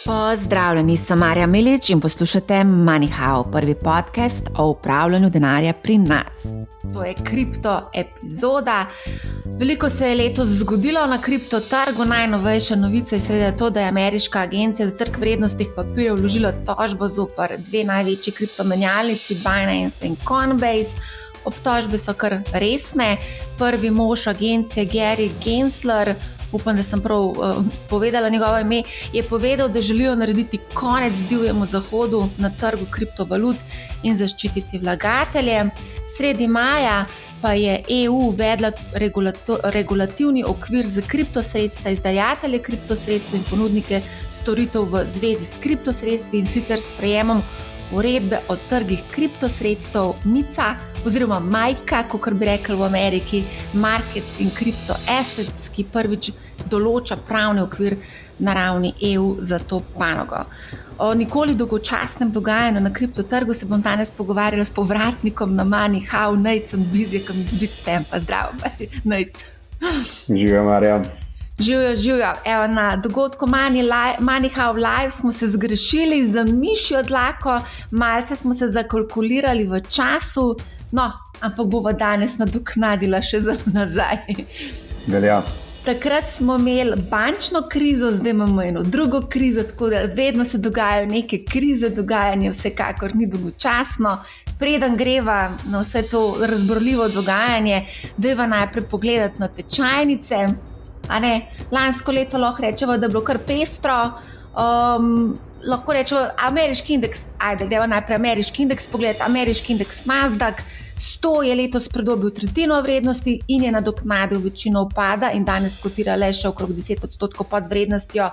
Pozdravljeni, sem Marja Milič in poslušate MoneyHow, prvi podcast o upravljanju denarja pri nas. To je kripto epizoda. Veliko se je letos zgodilo na kripto trgu. Najnovejša novica je seveda to, da je ameriška agencija za trg vrednostnih papirjev vložila tožbo zoper dve največji kriptomenjalnici, Binance in Coinbase. Obtožbe so kar resne. Prvi mož agencije Gary Gensler, upam, da sem prav povedala njegovo ime, je povedal, da želijo narediti konec divjemu zahodu na trgu kriptovalut in zaščititi vlagatelje. Sredi maja pa je EU uvedla regulativni okvir za kriptosredstva, izdajatelje kriptosredstv in ponudnike storitev v zvezi s kriptosredstvi, in sicer s sprejemom uredbe o trgih kriptosredstev MiCA oziroma MiCA, kakor bi rekli v Ameriki, Markets in Crypto Assets, ki prvič določa pravni okvir na ravni EU za to panogo. O nikoli dolgočasnem dogajanju na kriptotrgu se bom danes pogovarjala s povratnikom na MoneyHow, Nejcem Bizjakom iz Bitstampa. Zdravo, Nejc. Živijo, Marja. Živijo. Evo, na dogodku MoneyHow Live smo se zgrešili za mišjo dlako, malce smo se zakalkulirali v času, no, ampak bova danes nadoknadila še za nazaj. Velja. Takrat smo imeli bančno krizo, zdaj imamo eno drugo krizo, tako da vedno se dogajajo neke krize, dogajanje vsekakor ni dolgočasno. Preden greva na vse to razborljivo dogajanje, dajva najprej pogledati na tečajnice. Lansko leto lahko rečemo, da je bilo kar pestro. Lahko rečemo ameriški indeks, greva najprej ameriški indeks pogledati, ameriški indeks Nasdaq 100 je letos pridobil tretjino vrednosti in je nadoknadil večino upada in danes kotira le še okrog 10% pod vrednostjo,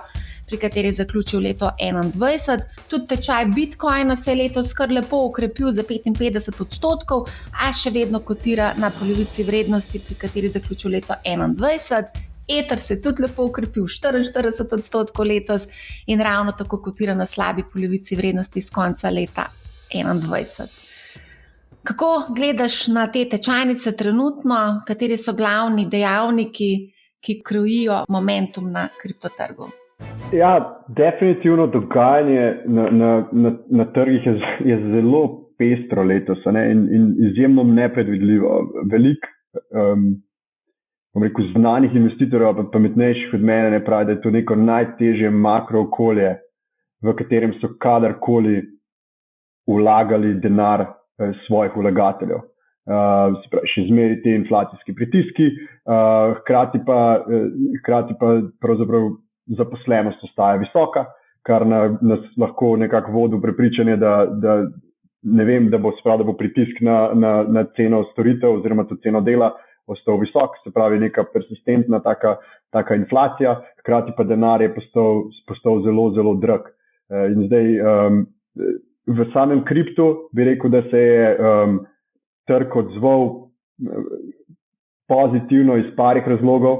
pri kateri je zaključil leto 2021. Tudi tečaj Bitcoina se je letos kar lepo okrepil za 55%, a še vedno kotira na polovici vrednosti, pri kateri je zaključil leto 2021. Ether se je tudi lepo ukrepil 44% letos in ravno tako kotira na slabi polovici vrednosti z konca leta 2021. Kako gledaš na te tečajnice trenutno? Kateri so glavni dejavniki, ki krojijo momentum na kriptotrgu? Ja, definitivno dogajanje na trgih je zelo pestro letos, in izjemno nepredvidljivo. Veliko znanih investitorjev, pa pametnejših od mene, pravi, da je to neko najtežje makro okolje, v katerem so kadarkoli vlagali denar svojih vlagateljev. Še zmeri te inflacijski pritiski, hkrati pa pravzaprav zaposlenost ostaja visoka, kar nas lahko nekako vodi v prepričanje, da bo pritisk na ceno storitev oziroma to ceno dela ostal visok, se pravi neka persistentna taka inflacija, hkrati pa denar je postal zelo, zelo drag. In zdaj v samem kriptu bi rekel, da se je trg odzval pozitivno iz parih razlogov.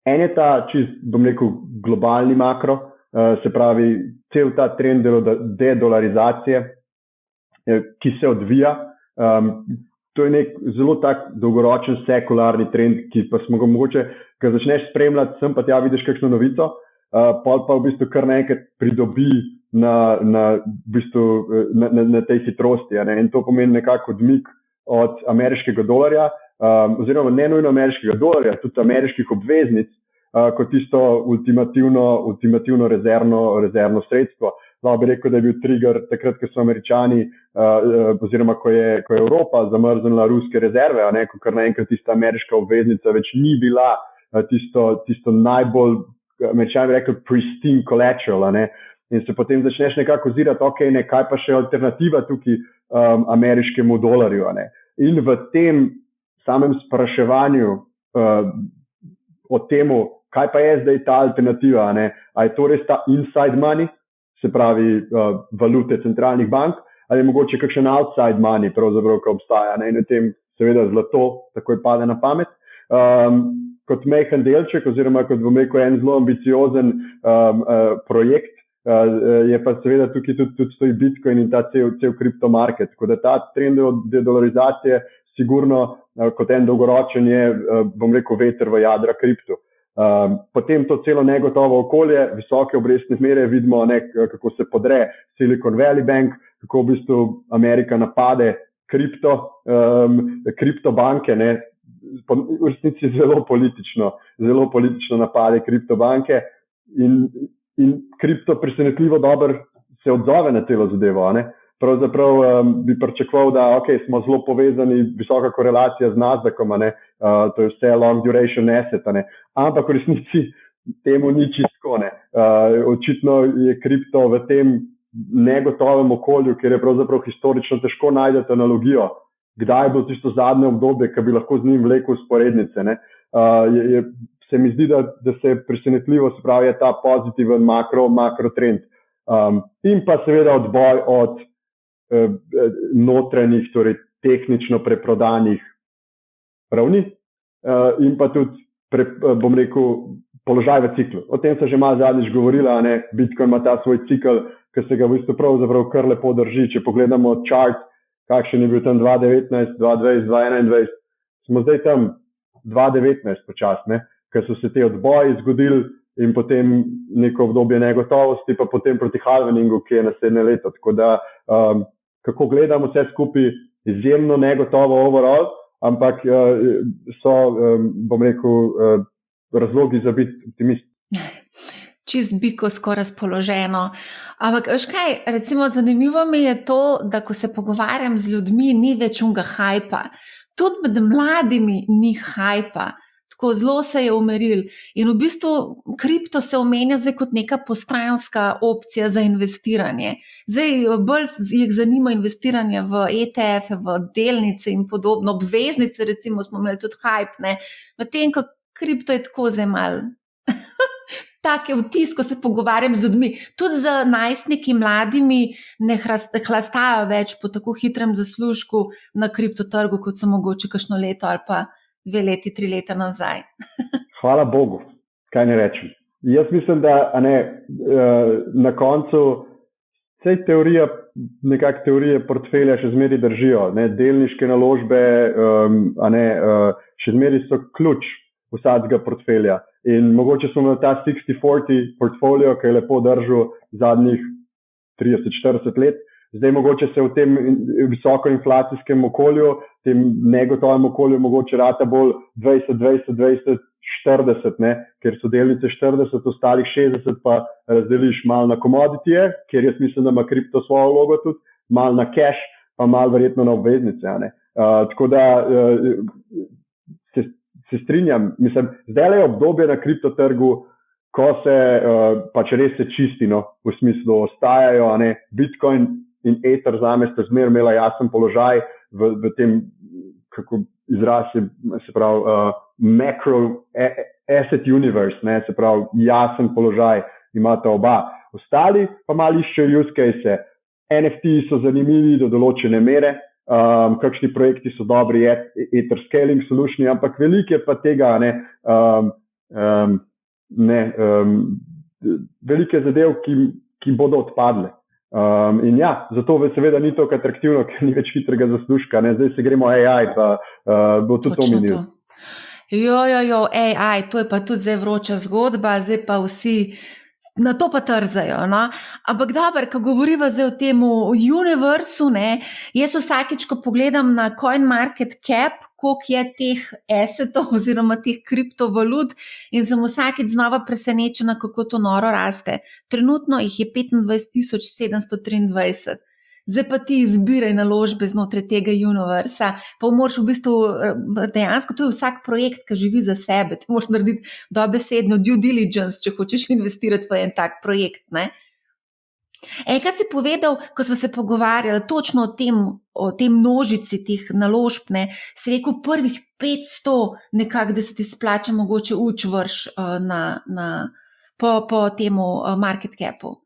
En je ta globalni makro, se pravi cel ta trend dedolarizacije, ki se odvija. To je nek zelo tak dolgoročen sekularni trend, ki pa smo ga mogoče, ko začneš spremljati, sem pa tja vidiš kakšno novico, pol pa v bistvu kar naenkrat pridobi na tej hitrosti. In to pomeni nekako odmik od ameriškega dolarja, oziroma ne nujno ameriškega dolarja, tudi ameriških obveznic, kot tisto ultimativno rezervno sredstvo. Lahko bi rekel, da je bil trigger takrat, ko so Američani, oziroma ko je Evropa zamrznila ruske rezerve, ko kar naenkrat tista ameriška obveznica več ni bila tisto najbolj, Američani bi rekli, pristine collateral, in se potem začneš nekako ozirati, kaj pa še alternativa tukaj ameriškemu dolarju. In v tem samem spraševanju o temu, kaj pa je zdaj ta alternativa, a je to res ta inside money, se pravi valute centralnih bank, ali je mogoče kakšen outside money, pravzaprav, ki obstaja. In v tem seveda zlato takoj pade na pamet. Kot majhen delček, oziroma kot bom rekel, en zelo ambiciozen projekt, je pa seveda tukaj tudi stoji Bitcoin in ta cel kriptomarket. Tako da ta trend dedolarizacije sigurno kot en dolgoročen je, bom rekel, veter v jadra kriptu. Potem to celo negotovo okolje, visoke obrestne mere, vidimo, ne, kako se podre Silicon Valley Bank, kako v bistvu Amerika napade kriptobanke, ne, v resnici zelo politično napade kriptobanke in kripto presenetljivo dobro se odzove na celo zadevo, ne. Pravzaprav bi pričakoval, da smo zelo povezani, visoka korelacija z Nasdaqom, to je vse long duration asset, ampak v resnici temu ni čisto. Očitno je kripto v tem negotovem okolju, kjer je pravzaprav historično težko najti analogijo, kdaj bo tisto zadnje obdobje, ki bi lahko z njim vlekel usporednice. Se mi zdi, da se presenetljivo spravi ta pozitiven makro trend. In pa seveda odboj od notranjih, torej tehnično preprodanih ravni in pa tudi, bom rekel, položaj v ciklu. O tem se že malo zadnjič govorila, Bitcoin ima ta svoj cikl, ki se ga v bistvu pravzaprav kar lepo drži. Če pogledamo chart, kakšen je bil tam 2019, 2020, 2021, smo zdaj tam 2019 počasne, ker so se te odboji zgodili in potem neko obdobje negotovosti, pa potem proti halveningu, ki je naslednje leto. Tako da, kako gledamo vse skupaj, izjemno negotovo overall, ampak so, bom rekel, razlogi za biti optimist. Čist bikovsko razpoloženo. Ampak, veš kaj, recimo zanimivo mi je to, da ko se pogovarjam z ljudmi, ni več unga hajpa. Tudi med mladimi ni hajpa. Tako zelo se je umiril in v bistvu kripto se omenja zdaj kot neka postranska opcija za investiranje. Zdaj bolj jih zanima investiranje v ETF, v delnice in podobno, obveznice recimo smo imeli tudi hype, v tem, ko kripto je tako zdaj malo. Tak je vtis, ko se pogovarjam z ljudmi. Tudi za najstniki mladimi ne hlastajo več po tako hitrem zaslužku na kriptotrgu, kot so mogoče kakšno leto ali pa 2 leti, 3 leta nazaj. Hvala Bogu, kaj ne rečem. Jaz mislim, da na koncu vse teorije portfelja še zmeri držijo. Delniške naložbe še zmeri so ključ vsakega portfelja. In mogoče smo imeli ta 60-40 portfolio, ki je lepo držal zadnjih 30-40 let. Zdaj mogoče se v tem visokoinflacijskem okolju, tem negotovem okolju mogoče rata bolj 20-20-20-40, ker so delnice 40, ostalih 60 pa razdeliš malo na commodity, ker jaz mislim, da ima kripto svojo vlogo tudi, malo na cash, pa malo verjetno na obveznice. Tako da se strinjam, mislim, zdaj je obdobje na kriptotrgu, ko se pač res se čisti, v smislu ostajajo, Bitcoin in Ether zame sta zmer imela jasen položaj v tem, kako izraz se pravi, macro asset universe, se pravi, jasen položaj imata oba. Ostali pa malo iščejo use case. NFT so zanimivi do določene mere, kakšni projekti so dobri, Ether scaling solutioni, ampak veliko je pa tega, velike zadev, ki bodo odpadle. In ja, zato seveda ni tako atraktivno, ker ni več hitrega zaslužka. Zdaj se gremo AI, pa bo tudi to minil. AI, to je pa tudi zdaj vroča zgodba, zdaj pa vsi na to pa trzajo. Ampak dobro, ko govoriva zdaj o tem univerzu, jaz vsakič, ko pogledam na CoinMarketCap, koliko je teh assetov oziroma teh kriptovalut in sem vsakič znova presenečena, kako to noro raste. Trenutno jih je 25,723. Zdaj pa ti izbiraj naložbe znotraj tega univerza, pa moraš v bistvu, dejansko to je vsak projekt, ki živi za sebe, ti moraš narediti dobesedno due diligence, če hočeš investirati v en tak projekt, Kaj si povedal, ko smo se pogovarjali točno o tem množici teh naložb, si rekel prvih 500 nekako, da se ti splača mogoče vrš po temu market capu.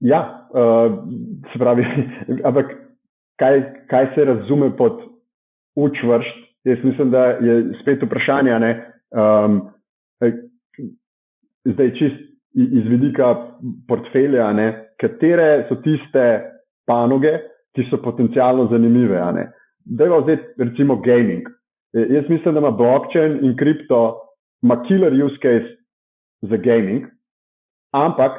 Ja, se pravi, ampak kaj se razume pod vršt? Jaz mislim, da je spet vprašanje, zdaj čist iz vidika portfelja, katere so tiste panoge, ki so potencialno zanimive. Dajmo zdaj recimo gaming. Jaz mislim, da ima blockchain in kripto, ima killer use case za gaming, ampak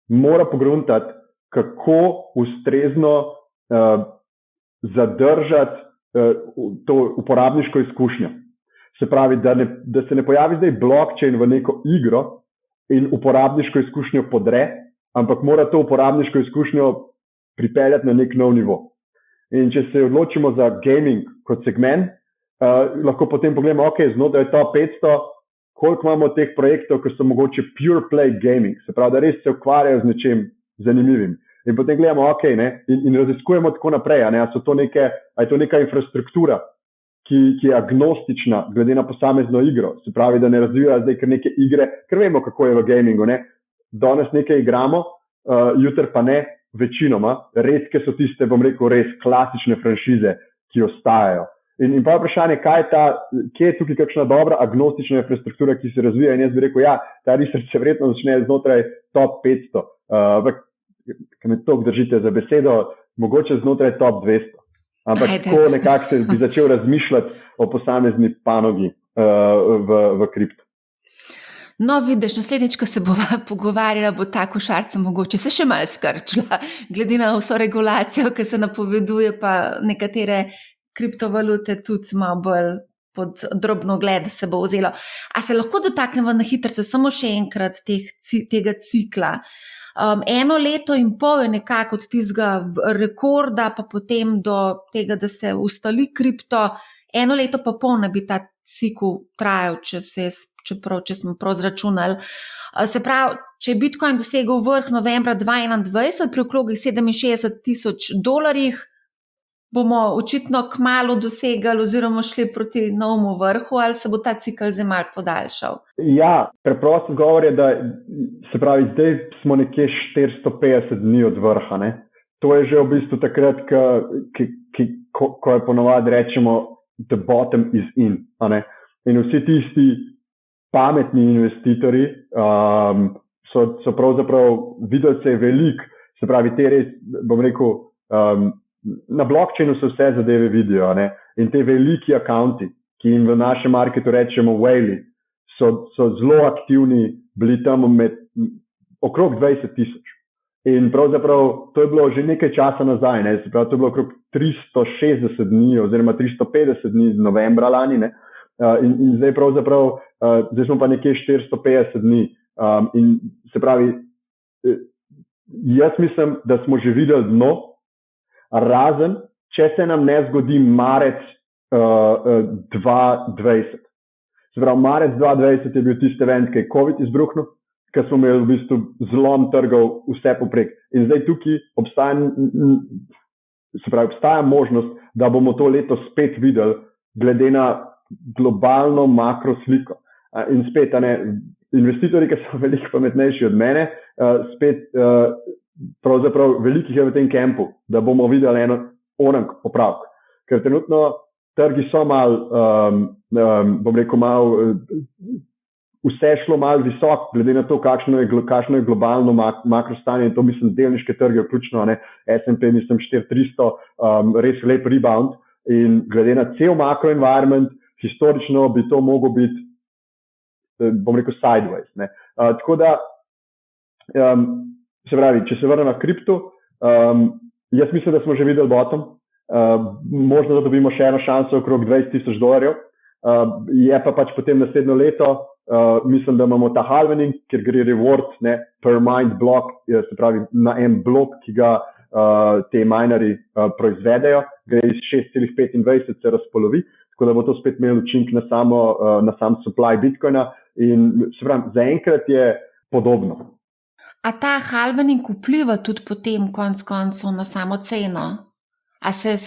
mora pogruntati, kako ustrezno zadržati to uporabniško izkušnjo. Se pravi, da se ne pojavi zdaj blockchain v neko igro in uporabniško izkušnjo podre, ampak mora to uporabniško izkušnjo pripeljati na nek nov nivo. In če se odločimo za gaming kot segment, lahko potem pogledamo, ok, znotraj top 500, koliko imamo teh projektov, ki so mogoče pure play gaming, se pravi, da res se ukvarjajo z nečim zanimivim. In potem gledamo, ok, ne, in raziskujemo tako naprej, a je to neka infrastruktura, ki je agnostična glede na posamezno igro, se pravi, da ne razvijajo zdaj kar neke igre, ker vemo, kako je v gamingu, ne. Danes nekaj igramo, jutri pa ne, večinoma, redke so tiste, bom rekel, res klasične franšize, ki ostajajo. In pa vprašanje, kje je tukaj kakšna dobra agnostična infrastruktura, ki se razvija, in jaz bi rekel, ta research se verjetno začne znotraj top 500, ker me toliko držite za besedo, mogoče znotraj top 200. Ampak tako nekako se bi začel razmišljati o posamezni panogi v kriptu. No, vidiš, naslednjič, ko se bova pogovarjala, bo ta košarica mogoče se še malo skrčila, glede na vso regulacijo, ki se napoveduje, pa nekatere kriptovalute tudi malo bolj pod drobnogled se bo vzelo. A se lahko dotaknemo na hitrico samo še enkrat tega cikla? 1 leto in pol je nekako od tistega rekorda, pa potem do tega, da se ustali kripto, 1 leto pa pol ne bi ta cikl trajal, če smo prav zračunali. Se pravi, če je Bitcoin dosegel vrh novembra 2021 pri okrogih $67,000, bomo očitno kmalu dosegali oziroma šli proti novemu vrhu, ali se bo ta cikl zdaj malo podaljšal? Ja, preprost odgovor je, da se pravi, zdaj smo nekje 450 dni od vrha. Ne? To je že v bistvu takrat, ko je ponovadi rečemo the bottom is in. In vsi tisti pametni investitorji so pravzaprav videli, se je veliko, se pravi, te res, bom rekel, na blockchainu se vse zadeve vidijo, ne? In te veliki akaunti, ki jim v našem marketu rečemo whale, so zelo aktivni, bili tam okrog 20,000. In pravzaprav to je bilo že nekaj časa nazaj, ne? Se pravi, to je bilo okrog 360 dni oziroma 350 dni z novembra lani, ne? In zdaj pravzaprav, zdaj smo pa nekje 450 dni. In se pravi, jaz mislim, da smo že videli dno, razen, če se nam ne zgodi marec 2020. Se pravi, marec 2020 je bil tisti event, ki je COVID izbruhnil, ker smo imeli v bistvu zlom trgov vse poprek. In zdaj tukaj obstaja možnost, da bomo to leto spet videli, glede na globalno makro sliko. In spet, investitorji, ki so veliko pametnejši od mene, spet pravzaprav velikih je v tem kampu, da bomo videli onek popravek. Ker trenutno trgi so bom rekel, vse šlo malo visok, glede na to, kakšno je globalno makrostanje, in to mislim delniške trge vključno, S&P mislim 400, res lep rebound, in glede na cel makroenvironment, historično bi to mogel biti, bom rekel, sideways. Tako da, se pravi, če se vrnem na kripto, jaz mislim, da smo že videli bottom, možno da dobimo še eno šanso okrog $20,000, je pa pač potem naslednjo leto, mislim, da imamo ta halvening, ker gre reward per mined block, se pravi na en blok, ki ga te minerji proizvedejo, gre iz 6,25 se razpolovi, tako da bo to spet imelo učink na sam supply Bitcoina, in se pravi, zaenkrat je podobno. A ta halvening vpliva tudi potem konec koncev na samo ceno? A se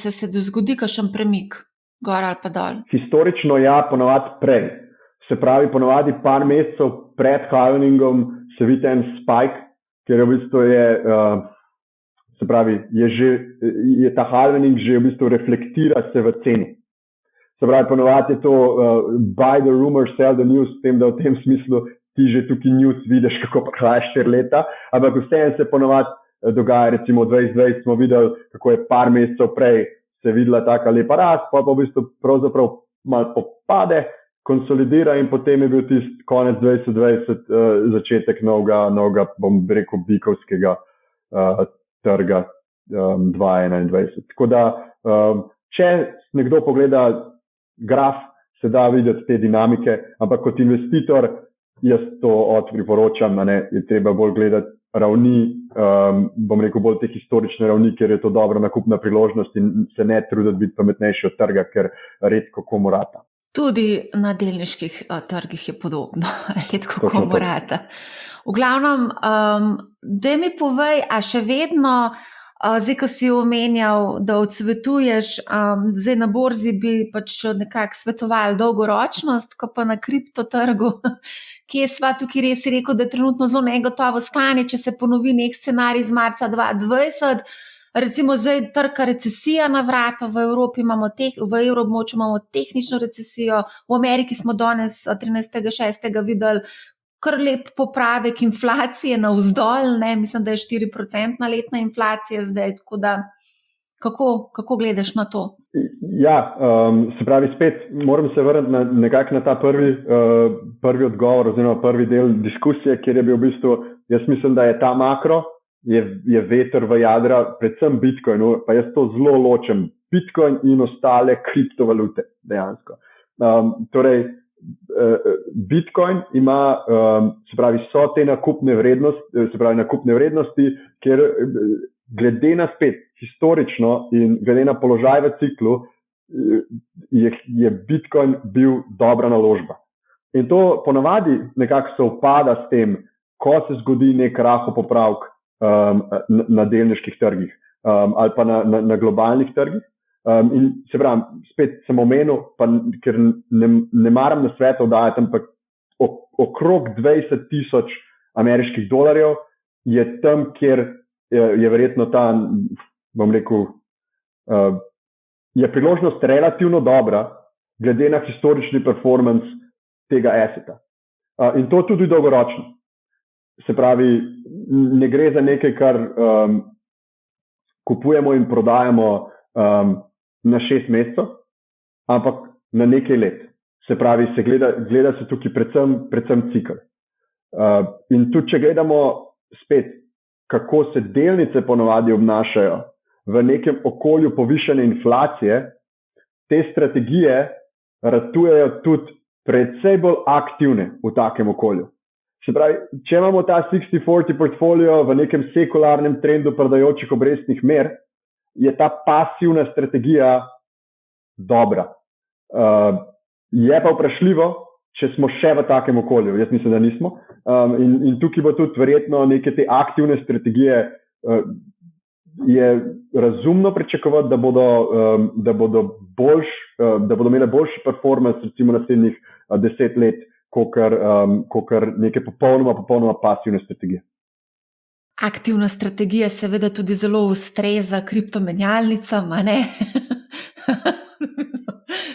zgodi kakšen premik, gor ali pa dol? Historično ja, ponovadi prej. Se pravi, ponovadi par mesecev pred halveningom se vidi en spike, ker v bistvu se pravi, je ta halvening že v bistvu reflektira se v ceni. Se pravi, ponovadi je to buy the rumor, sell the news, s tem, da v tem smislu ti že tukaj news vidiš, kako pa kraja 4 leta, ampak vseeno se ponovadi dogaja, recimo 2020 smo videli, kako je par mesecev prej se videla taka lepa rast, pa v bistvu pravzaprav malo popade, konsolidira in potem je bil tisti konec 2020 začetek novega, bom rekel, bikovskega trga 2021. Tako da, če nekdo pogleda graf, se da videti te dinamike, ampak kot investitor jaz to priporočam, je treba bolj gledati ravni, bom rekel, bolj te historične ravni, ker je to dobra nakupna priložnost in se ne truditi biti pametnejši od trga, ker redko komu rata. Tudi na delniških trgih je podobno, redko komu rata. V glavnem, daj mi povej, a še vedno, zdaj, ko si omenjal, da odsvetuješ, zdaj na borzi bi pač nekako svetoval dolgoročnost, ko pa na kriptotrgu, kje sva tukaj res rekel, da je trenutno zelo negotovo stanje, če se ponovi nek scenarij iz marca 2020, recimo zdaj trka recesija na vrata, v Evropi imamo v evroobmočju imamo tehnično recesijo, v Ameriki smo danes 13.6. videli kar lep popravek inflacije navzdol, mislim, da je 4% letna inflacija zdaj, tako da kako gledaš na to? Ja, se pravi, spet moram se vrniti nekako na ta prvi odgovor oziroma prvi del diskusije, kjer je bil v bistvu, jaz mislim, da je ta makro, je veter v jadra, predvsem Bitcoin, pa jaz to zelo ločem, Bitcoin in ostale kriptovalute dejansko. Torej, Bitcoin ima, se pravi, so te nakupne vrednosti, ker glede na spet historično in glede na položaj v ciklu je Bitcoin bil dobra naložba. In to ponavadi nekako se upada s tem, ko se zgodi nek rahel popravek na delniških trgih ali pa na globalnih trgih. In se pravi, spet sem omenil, ker ne maram na svetov dajati, ampak okrog 20,000 ameriških dolarjev je tam, kjer je verjetno ta, bom rekel, je priložnost relativno dobra, glede na historični performance tega asseta. In to tudi dolgoročno. Se pravi, ne gre za nekaj, kar kupujemo in prodajamo na 6 mesecev, ampak na nekaj let. Se pravi, se gleda se tukaj predvsem cikl. In tudi, če gledamo spet, kako se delnice ponavadi obnašajo v nekem okolju povišane inflacije, te strategije ratujejo tudi precej bolj aktivne v takem okolju. Se pravi, če imamo ta 60-40 portfolio v nekem sekularnem trendu padajočih obrestnih mer, je ta pasivna strategija dobra. Je pa vprašljivo, če smo še v takem okolju. Jaz mislim, da nismo. In tukaj bo tudi verjetno neke te aktivne strategije je razumno pričakovati, da bodo imele boljši performance recimo naslednjih 10 let, kakor neke popolnoma pasivne strategije. Aktivna strategija seveda tudi zelo ustreza kriptomenjalnicam, ne?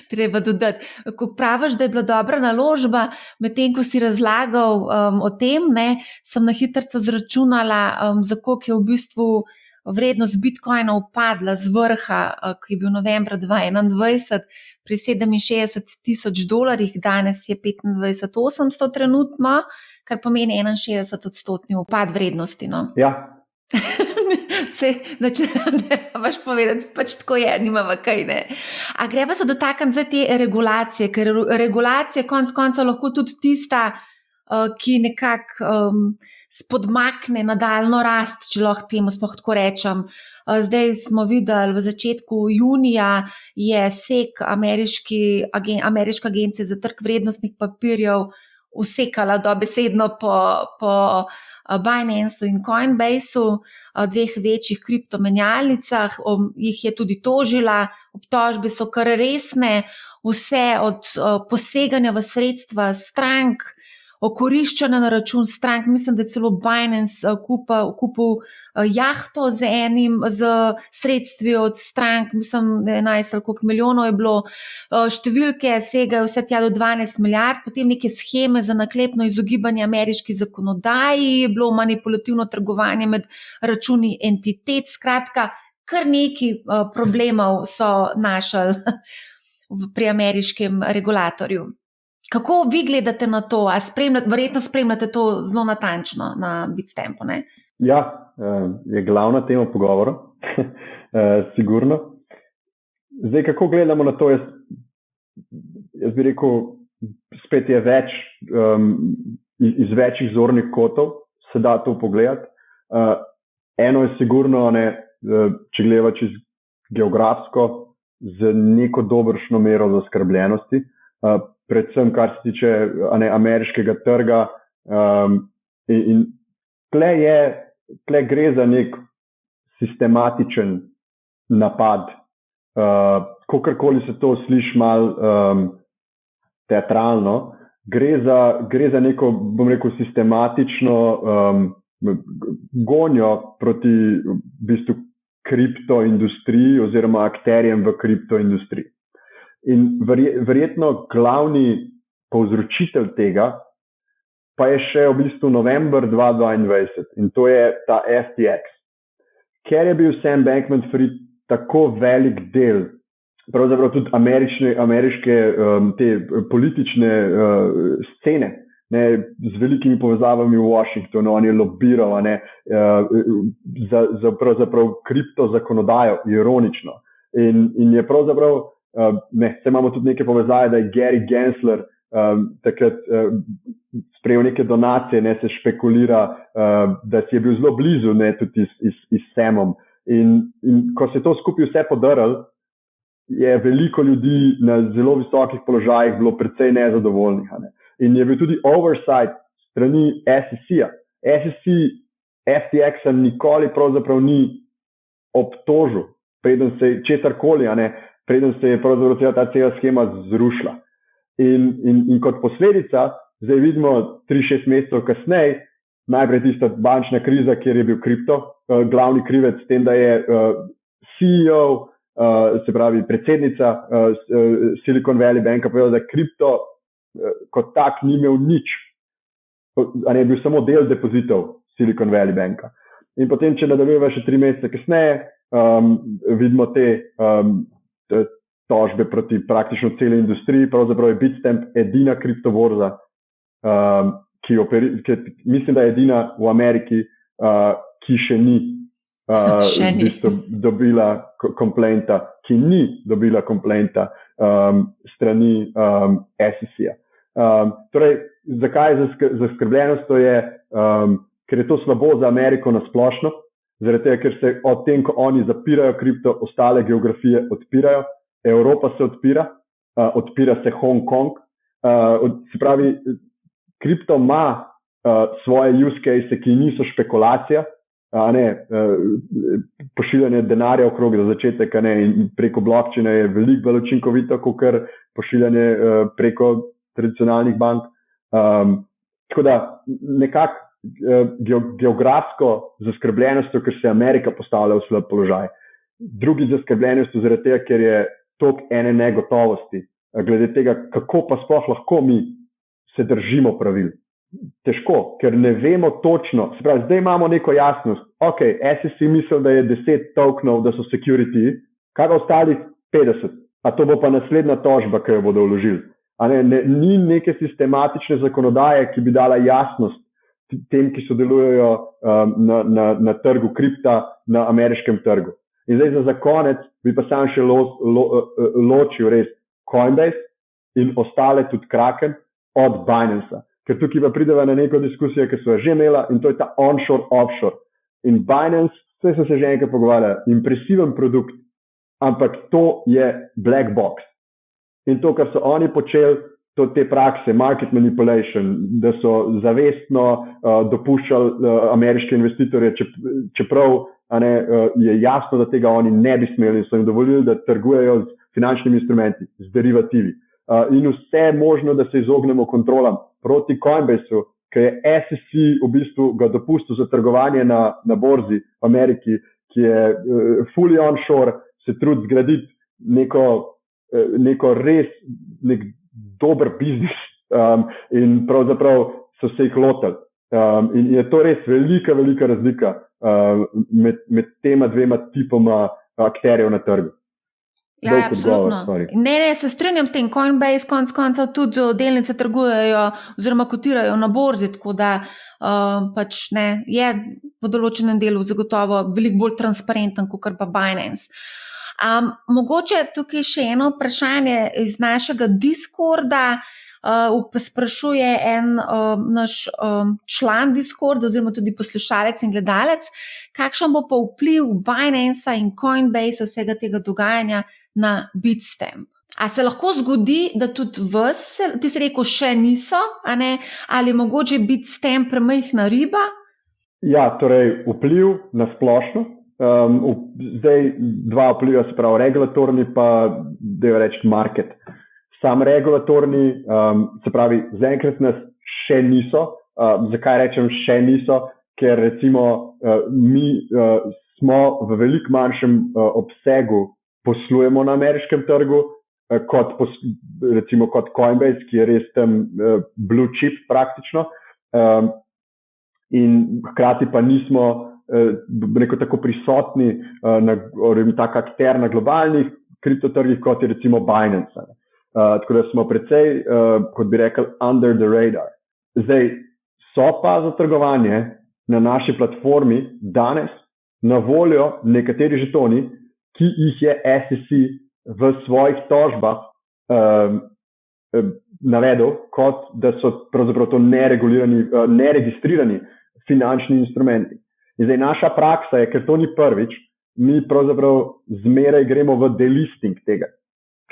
Treba dodati. Ko praviš, da je bila dobra naložba, medtem ko si razlagal o tem, sem na hitrico zračunala, za koliko je v bistvu vrednost Bitcoina upadla z vrha, ki je bil novembra 2021 pri $67,000, danes je 25,800 trenutno, kar pomeni 61% upad vrednosti. No? Ja. Če ne rabiš povedati, pač tako je, nimamo kaj, ne. A greva se dotakniti za te regulacije, ker regulacija konec koncev lahko tudi tista, ki nekako spodmakne nadaljno rast, če lahko temu sploh tako rečem. Zdaj smo videli, v začetku junija je SEC, Ameriška agencija za trg vrednostnih papirjev, usekala dobesedno po Binance in Coinbase, dveh večjih kriptomenjalnicah, jih je tudi tožila, obtožbe so kar resne, vse od poseganja v sredstva strank, okoriščanja na račun strank, mislim, da je celo Binance kupil jahto z sredstvi od strank, mislim, 11 ali koliko milijonov je bilo, številke segajo vse tja do 12 milijard, potem neke sheme za naklepno izogibanje ameriški zakonodaji, je bilo manipulativno trgovanje med računi entitet, skratka, kar neki problemov so našli pri ameriškem regulatorju. Kako vi gledate na to? Verjetno spremljate to zelo natančno na Bitstampu, ne? Ja, je glavna tema pogovora, sigurno. Zdaj, kako gledamo na to, jaz bi rekel, spet je več, iz večjih zornih kotov se da to pogledati. Eno je sigurno, če gledamo čez geografsko, z neko dobršno mero zaskrbljenosti, predvsem kar se tiče ameriškega trga, in tle gre za nek sistematičen napad, kakorkoli se to sliši malo teatralno, gre za neko, bom rekel, sistematično gonjo proti v bistvu kriptoindustriji oziroma akterjem v kriptoindustriji. In verjetno glavni povzročitelj tega pa je še v bistvu november 2022 in to je ta FTX. Ker je bil Sam Bankman-Fried tako velik del, pravzaprav tudi ameriške te politične scene, z velikimi povezavami v Washingtonu, on je lobiral za pravzaprav kripto zakonodajo, ironično. In je pravzaprav, se imamo tudi neke povezave, da je Gary Gensler takrat sprejel neke donacije, se špekulira, da si je bil zelo blizu, tudi s Samom. In ko se to skupaj vse podarilo, je veliko ljudi na zelo visokih položajih bilo precej nezadovoljnih. In je bil tudi oversight strani SEC-a. SEC FTX-a nikoli pravzaprav ni obtožil, preden se je česarkoli, preden se je pravzaprav ta cela schema zrušila. In kot posledica, zdaj vidimo 3-6 mesecev kasneje, najprej tista bančna kriza, kjer je bil kripto glavni krivec, s tem, da je CEO, se pravi predsednica Silicon Valley Banka povedala, da kripto kot tak ni imel nič, je bil samo del depozitov Silicon Valley Banka. In potem, če nadaljujemo še 3 mesece kasneje, vidimo te tožbe proti praktično celi industriji, pravzaprav je Bitstamp edina kriptoborza, mislim, da je edina v Ameriki, ki še ni dobila komplenta, ki ni dobila komplenta strani SEC-a. Torej, zakaj je zaskrbljenost? To je, ker je to slabo za Ameriko nasplošno, zaradi tega, ker se od tem, ko oni zapirajo kripto, ostale geografije odpirajo, Evropa se odpira se Hong Kong, se pravi, kripto ima svoje use case, ki niso špekulacija, pošiljanje denarja okrog za začetek, in preko blockchaina je veliko bolj učinkovito, kot pošiljanje preko tradicionalnih bank. Tako da nekako geografsko zaskrbljenostjo, ker se Amerika postavlja v slab položaj. Drugi zaskrbljenostjo zaradi tega, ker je toliko ene negotovosti, glede tega, kako pa sploh lahko mi se držimo pravil. Težko, ker ne vemo točno, se pravi, zdaj imamo neko jasnost, SEC misli, da je 10 tokenov, da so security, kaj pa ostalih 50, a to bo pa naslednja tožba, ki jo bodo vložili. Ni neke sistematične zakonodaje, ki bi dala jasnost tem, ki sodelujejo na trgu kripta, na ameriškem trgu. In zdaj za konec bi pa sam še ločil res Coinbase in ostale tudi Kraken od Binance-a. Ker tukaj pa prideva na neko diskusijo, ki so jo že imela, in to je ta onshore, offshore. In Binance, vse so se že enkrat pogovarjali, impresiven produkt, ampak to je black box. In to, kar so oni počeli, to te prakse, market manipulation, da so zavestno dopuščali ameriške investitorje, čeprav je jasno, da tega oni ne bi smeli, so jim dovolili, da trgujejo z finančnimi instrumenti, z derivativi. In vse možno, da se izognemo kontrolam proti Coinbase-u, ki je SEC v bistvu ga dopustil za trgovanje na borzi v Ameriki, ki je fully onshore, se trudi zgraditi neko res nek dober biznis in pravzaprav so se jih lotili. In je to res velika razlika med tema dvema tipoma akterjev na trgu. Ja, absolutno. Ne, se strinjam s tem. Coinbase konec koncev tudi delnice trgujejo oziroma kotirajo na borzi, tako da pač ne, je v določenem delu zagotovo veliko bolj transparenten kot pa Binance. Mogoče tukaj še eno vprašanje iz našega Discorda. Sprašuje en naš član Discord oziroma tudi poslušalec in gledalec, kakšen bo pa vpliv Binance in Coinbase vsega tega dogajanja na Bitstamp. A se lahko zgodi, da tudi vas, ti si rekel, še niso, a ne? Ali mogoče Bitstamp premajhna riba? Ja, torej vpliv na splošno. Zdaj dva vpliva, se pravi regulatorni pa da reči market. Sam regulatorni, se pravi, zaenkrat nas še niso. Zakaj rečem še niso? Ker recimo mi smo v veliko manjšem obsegu poslujemo na ameriškem trgu, kot Coinbase, ki je res tam blue chip praktično. In hkrati pa nismo tako prisotni, tak akter na globalnih kriptotrgih, kot je recimo Binance. Tako da smo precej, kot bi rekel, under the radar. Zdaj, so pa za trgovanje na naši platformi danes na voljo nekateri žetoni, ki jih je SEC v svojih tožbah navedel, kot da so pravzaprav to neregistrirani finančni instrumenti. In zdaj naša praksa je, ker to ni prvič, mi pravzaprav zmeraj gremo v delisting tega.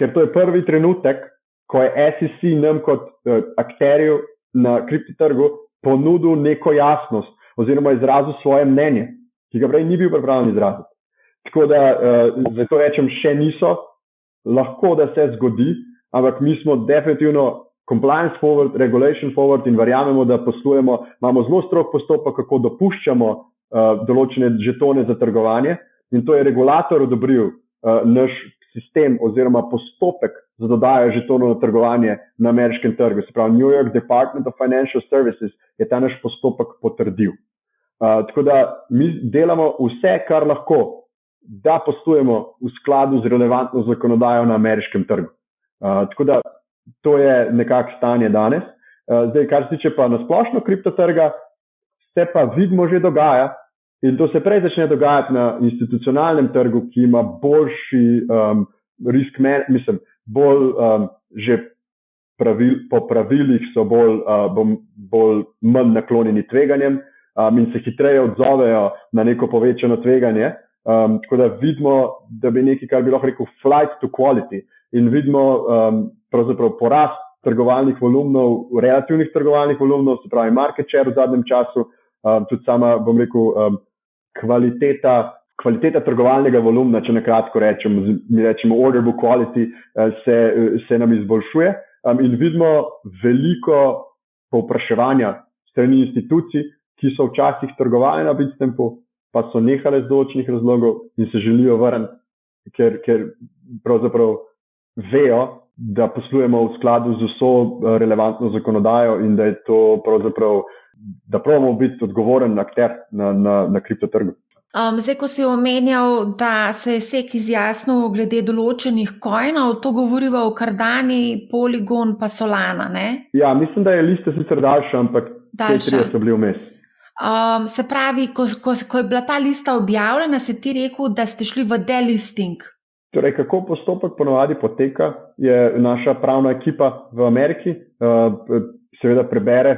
Ker to je prvi trenutek, ko je SEC nam kot akterju na kriptotrgu ponudil neko jasnost oziroma izrazil svoje mnenje, ki ga prej ni bil pripravljen izraziti. Tako da zato rečem, še niso, lahko da se zgodi, ampak mi smo definitivno compliance forward, regulation forward in verjamemo, da poslujemo, imamo zelo strog postopek, kako dopuščamo določene žetone za trgovanje in to je regulator odobril naš sistem oziroma postopek za dodajo žetonov na trgovanje na ameriškem trgu. Se pravi, New York Department of Financial Services je ta naš postopek potrdil. Tako da mi delamo vse, kar lahko, da poslujemo v skladu z relevantno zakonodajo na ameriškem trgu. Tako da to je nekako stanje danes. Zdaj, kar se tiče pa na splošno kriptotrga, se pa vidimo že dogaja. In to se prej začne dogajati na institucionalnem trgu, ki ima boljši risk management, bolj že po pravilih so bolj manj naklonjeni tveganjem in se hitreje odzovejo na neko povečano tveganje. Tako da vidimo, da bi nekaj, kar bi lahko rekel flight to quality in vidimo pravzaprav porast trgovalnih volumnov, relativnih trgovalnih volumnov, se pravi market share v zadnjem času, tudi sama, bom rekel, kvaliteta trgovalnega volumna, če na kratko rečemo, mi rečemo order book quality, se nam izboljšuje in vidimo veliko povpraševanja strani institucij, ki so včasih trgovali na Bitstampu, pa so nehale z določenih razlogov in se želijo vrniti, ker pravzaprav vejo, da poslujemo v skladu z vso relevantno zakonodajo in da je to pravzaprav da probamo biti odgovoren akter na kriptotrgu. Zdaj, ko si omenjal, da se je SEC izjasnil glede določenih coinov, to govoriva o Cardani, Polygon pa Solana, ne? Ja, mislim, da je lista sicer daljša, ampak te trije so bili vmes. Se pravi, ko je bila ta lista objavljena, si ti rekel, da ste šli v delisting. Torej, kako postopek ponovadi poteka, je naša pravna ekipa v Ameriki, seveda prebere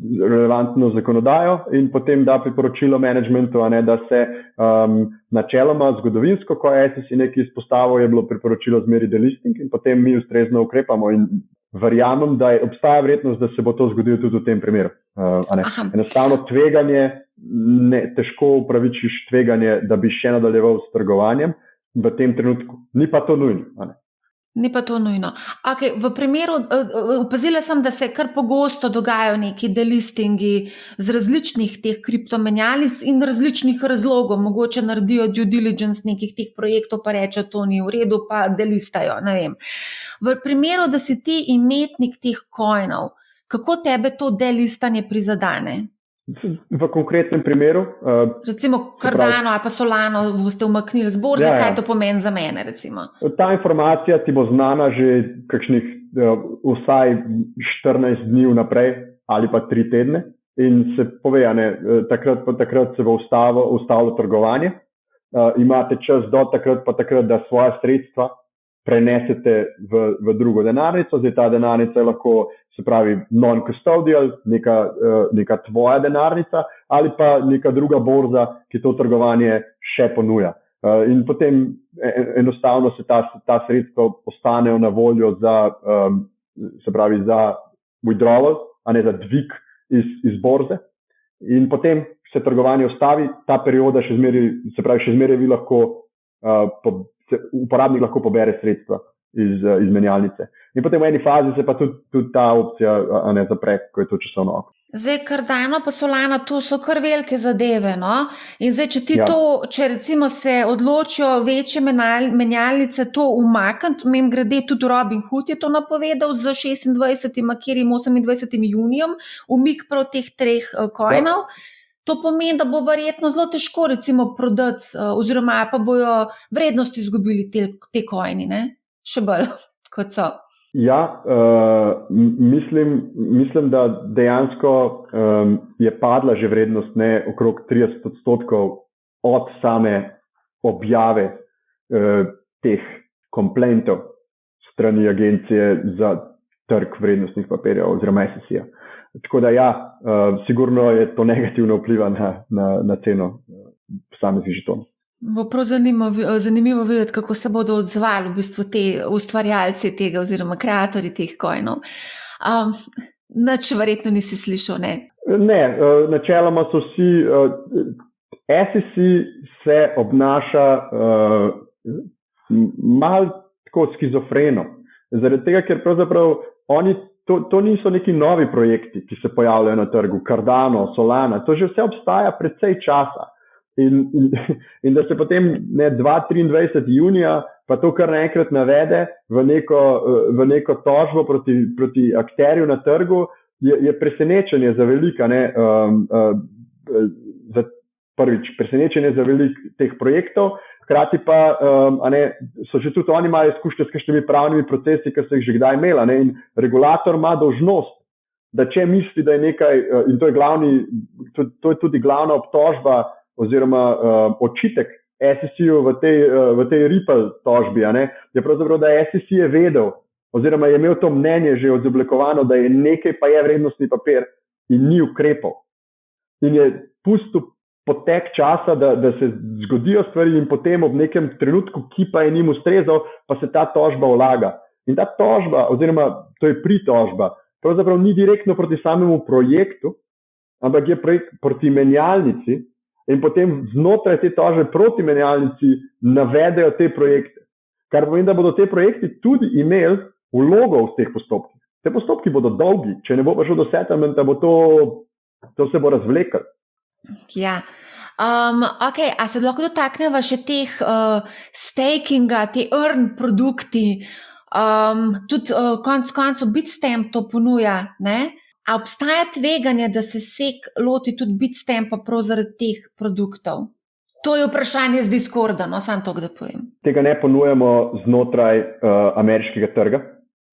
relevantno zakonodajo in potem da priporočilo managementu, da se načeloma zgodovinsko, ko je SEC nekaj izpostavil, je bilo priporočilo zmeri delisting in potem mi ustrezno ukrepamo in verjamem, da obstaja verjetnost, da se bo to zgodilo tudi v tem primeru. Enostavno tveganje, težko upravičiš tveganje, da bi še nadaljeval s trgovanjem v tem trenutku. Ni pa to nujno. Ni pa to nujno. Okay, v primeru, opazila sem, da se kar pogosto dogajajo neki delistingi z različnih teh kriptomenjalnic in različnih razlogov. Mogoče naredijo due diligence nekih teh projektov, pa rečejo, to ni v redu, pa delistajo, ne vem. V primeru, da si ti imetnik teh coinov, kako tebe to delistanje prizadene? V konkretnem primeru. Recimo Cardano ali pa Solano boste umaknili z borze, kaj to pomeni za mene? Recimo? Ta informacija ti bo znana že kakšnih vsaj 14 dni vnaprej ali pa 3 tedne in se pove, takrat se bo ustavilo trgovanje. Imate čas do takrat da svoja sredstva prenesete v drugo denarnico. Zdaj ta denarnica je lahko, se pravi, non-custodial, neka tvoja denarnica ali pa neka druga borza, ki to trgovanje še ponuja. In potem enostavno se ta sredstva ostanejo na voljo za, se pravi, za withdrawal, a ne za dvig iz borze. In potem se trgovanje ustavi, ta perioda še zmeraj vi lahko uporabnik lahko pobere sredstva iz menjalnice. In potem v eni fazi se pa tudi ta opcija zapre, ko je to časovno oko. Zdaj, Cardano pa Solana, to so kar velike zadeve, no? In zdaj, če recimo se odločijo večje menjalnice to umakniti, mimogrede tudi Robinhood je to napovedal z 26. katerim 28. junijem, umik prav teh 3 coinov. To pomeni, da bo verjetno zelo težko recimo prodati oziroma pa bojo vrednosti izgubili te coini, ne? Še bolj kot so. Ja, mislim, da dejansko je padla že vrednost okrog 30% od same objave teh komplentov strani agencije za trg vrednostnih papirjev oziroma SEC-ja. Tako da sigurno je to negativno vpliva na ceno posameznih žetonov. Bo prav zanimivo videti, kako se bodo odzvali v bistvu te ustvarjalci tega oziroma kreatorji teh coinov. Nič verjetno nisi slišal, ne? Ne, načeloma so vsi, SEC se obnaša malo tako skizofreno. Zaradi tega, ker pravzaprav oni to niso neki novi projekti, ki se pojavljajo na trgu, Cardano, Solana, to že vse obstaja precej časa. In da se potem 23. junija pa to kar naenkrat navede v neko tožbo proti akterju na trgu, je presenečenje za velika, prvič presenečenje za velik teh projektov, hkrati pa so že tudi oni imeli izkušnje s kakšnimi pravnimi procesi, ki so jih že kdaj imela. In regulator ima dolžnost, da če misli, da je nekaj, in to je tudi glavna obtožba oziroma očitek SEC-u v tej Ripple tožbi, je pravzaprav, da SEC je vedel oziroma je imel to mnenje že odoblikovano, da je nekaj pa je vrednostni papir in ni ukrepal. In je pustil potek časa, da se zgodijo stvari in potem ob nekem trenutku, ki pa je njim ustrezal, pa se ta tožba vlaga. In ta tožba, oziroma to je pritožba, pravzaprav ni direktno proti samemu projektu, ampak je proti menjalnici in potem znotraj te tožbe proti menjalnici navedejo te projekte. Kar pomeni, da bodo te projekti tudi imeli vlogo v teh postopkih. Te postopki bodo dolgi, če ne bo prišlo do settlementa, bo to se bo razvleklo. Ja. Okay, a se lahko dotakneva še teh stakinga, te earn produkti, tudi konec koncev Bitstamp to ponuja, ne? A obstaja tveganje, da se SEC loti tudi Bitstampa prav zaradi teh produktov? To je vprašanje z Discorda, no, samo to, da povem. Tega ne ponujamo znotraj ameriškega trga,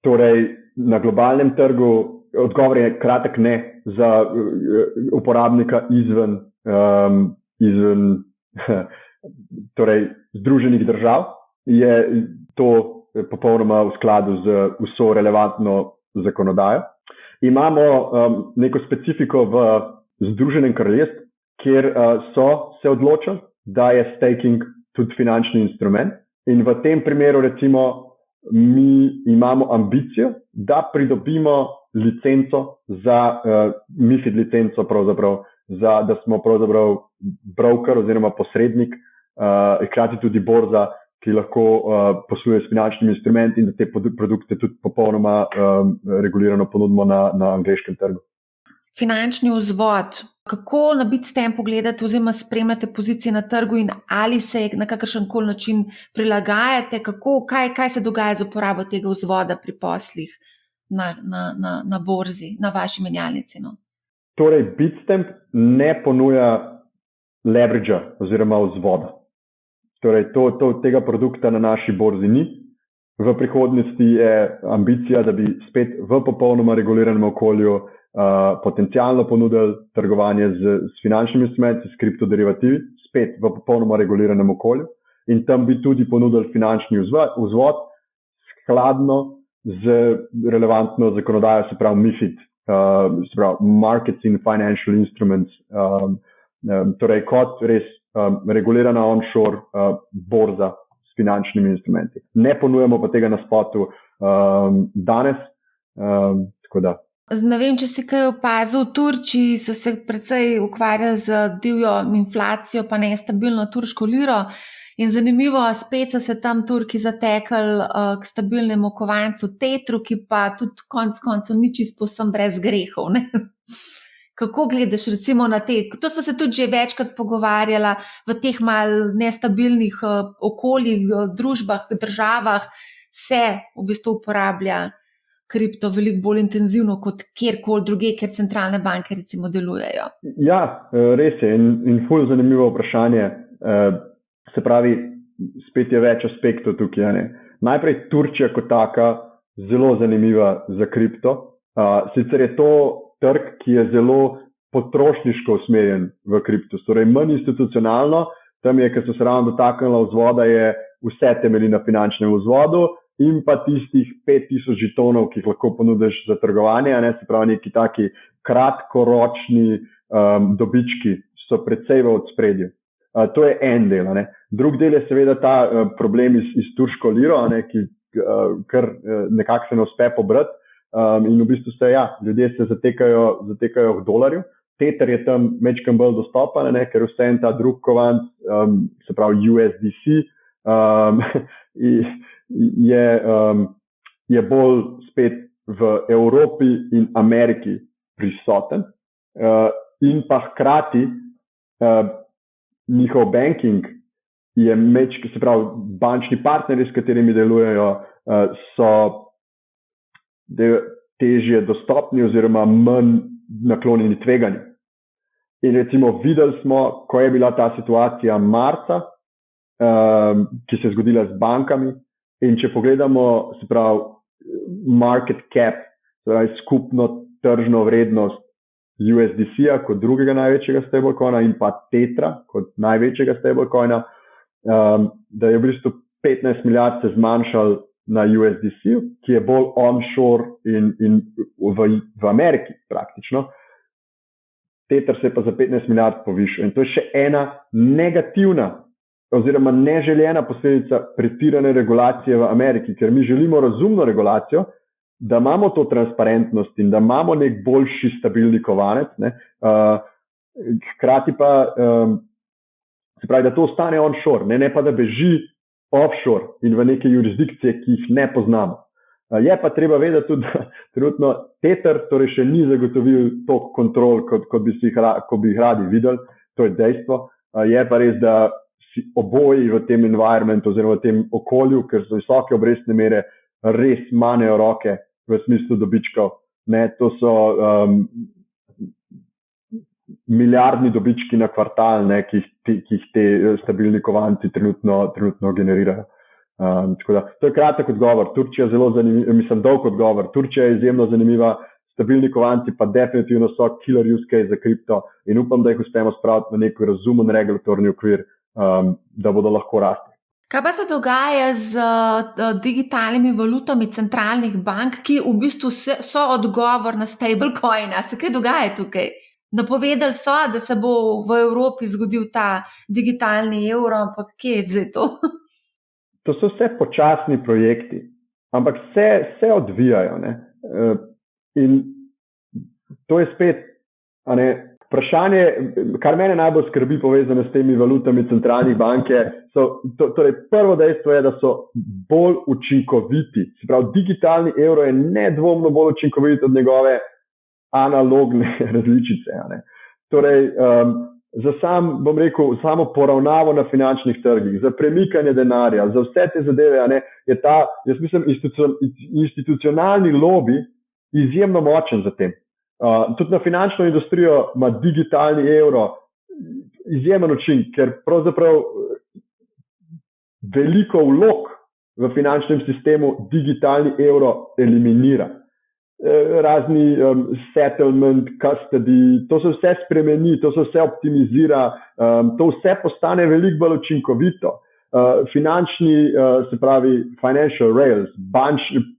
torej na globalnem trgu. Odgovor je kratek ne za uporabnika izven torej Združenih držav. Je to popolnoma v skladu z vso relevantno zakonodajo. Imamo neko specifiko v Združenem kraljestvu, kjer so se odločili, da je staking tudi finančni instrument. In v tem primeru recimo mi imamo ambicijo, da pridobimo licenco za MiFID licenco pravzaprav, da smo pravzaprav broker oziroma posrednik, hkrati tudi borza, ki lahko posluje s finančnimi instrumenti in da te produkte tudi popolnoma regulirano ponudimo na angleškem trgu. Finančni vzvod, kako na Bitstampu gledate oziroma spremljate pozicije na trgu in ali se na kakršen koli način prilagajate, kaj se dogaja z uporabo tega vzvoda pri poslih na borzi, na vaši menjalnici? No? Torej, Bitstamp ne ponuja leveragea oziroma vzvoda. Torej, tega produkta na naši borzi ni. V prihodnosti je ambicija, da bi spet v popolnoma reguliranem okolju potencialno ponudili trgovanje z finančnimi instrumenti, s kriptoderivativi, spet v popolnoma reguliranem okolju. In tam bi tudi ponudili finančni vzvod skladno z relevantno zakonodajo, se pravi MiFID, se pravi Markets in Financial Instruments, torej kot res regulirana onshore borza s finančnimi instrumenti. Ne ponujamo pa tega na spotu danes, tako da. Ne vem, če si kaj opazil, v Turčiji so se precej ukvarjali z divjo inflacijo pa nestabilno turško liro in zanimivo, spet so se tam Turki zatekli k stabilnemu kovancu Tetru, ki pa tudi konec koncev ni čisto povsem brez grehov, ne? Kako gledaš recimo na te, to smo se tudi že večkrat pogovarjala, v teh mal nestabilnih okoljih, družbah, državah se v bistvu uporablja kripto veliko bolj intenzivno kot kjerkoli druge, ker centralne banke recimo delujejo. Ja, res je in ful zanimivo vprašanje. Se pravi, spet je več aspektov tukaj. Ne? Najprej Turčija kot taka zelo zanimiva za kripto. Sicer je to trg, ki je zelo potrošniško usmerjen v kripto, torej manj institucionalno. Tam je, ker so se ravno dotaknila vzvoda, je vse temelji na finančnem vzvodu in pa tistih 5000 žetonov, ki jih lahko ponudiš za trgovanje, ne? Se pravi, neki taki kratkoročni dobički so precej v ospredju. To je en del. Ne? Drug del je seveda ta problem iz turško liro, ne? Ki kar nekako se ne uspe pobrati. In v bistvu ljudje se zatekajo k dolarju. Tether je tam mečkam bolj dostopen, ne? Ker vse en ta drug kovanc, se pravi USDC, je bolj spet v Evropi in Ameriki prisoten. In pa hkrati njihov banking je se pravi bančni partnerji, s katerimi delujejo, so težje dostopni oziroma manj naklonjeni tveganju. In recimo videli smo, ko je bila ta situacija marca, ki se je zgodila z bankami, in če pogledamo, se pravi market cap, torej skupno tržno vrednost USDC-a kot drugega največjega stablecoina in pa Tetra kot največjega stablecoina, da je v bistvu 15 milijard se zmanjšal na USDC, ki je bolj onshore in v Ameriki praktično. Tether se je pa za 15 milijard povišal. In to je še ena negativna oziroma neželjena posledica pretirane regulacije v Ameriki, ker mi želimo razumno regulacijo, da imamo to transparentnost in da imamo nek boljši stabilni kovanec, ne? Hkrati pa se pravi, da to ostane onshore, ne pa da beži offshore in v neke jurisdikcije, ki jih ne poznamo. Je pa treba vedeti tudi, da trenutno Tether torej še ni zagotovil toliko kontrol, kot bi jih radi videli, to je dejstvo. Je pa res, da si oboji v tem environmentu oziroma v tem okolju, ker so visoke obrestne mere, res manejo roke v smislu dobičkov. Ne, to so milijardni dobički na kvartal, ne, ki jih te stabilni kovanci trenutno generirajo. Tako da, to je kratek odgovor. Turčija je zelo zanimiva, mislim, dolg odgovor. Turčija je izjemno zanimiva, stabilni kovanci pa definitivno so killer use case za kripto in upam, da jih uspemo spraviti v nek razumen regulatorni okvir, da bodo lahko rasli. Kaj pa se dogaja z digitalnimi valutami centralnih bank, ki v bistvu so odgovor na stablecoina? Se kaj dogaja tukaj? Napovedali so, da se bo v Evropi zgodil ta digitalni evro, ampak kje je zdaj to? To so vse počasni projekti, ampak se odvijajo. Ne? In to je spet vprašanje, kar mene najbolj skrbi povezane s temi valutami centralnih banke. Torej, prvo dejstvo je, da so bolj učinkoviti. Se pravi, digitalni evro je nedvomno bolj učinkovit od njegove analogne različice. Torej, za samo poravnavo na finančnih trgih, za premikanje denarja, za vse te zadeve, je ta, jaz mislim, institucionalni lobby izjemno močen za tem. Tudi na finančno industrijo ima digitalni evro izjemen učinek, ker pravzaprav veliko vlog v finančnem sistemu digitalni evro eliminira. Razni settlement, custody, to se vse spremeni, to se vse optimizira, to vse postane veliko bolj učinkovito. Finančni, se pravi financial rails,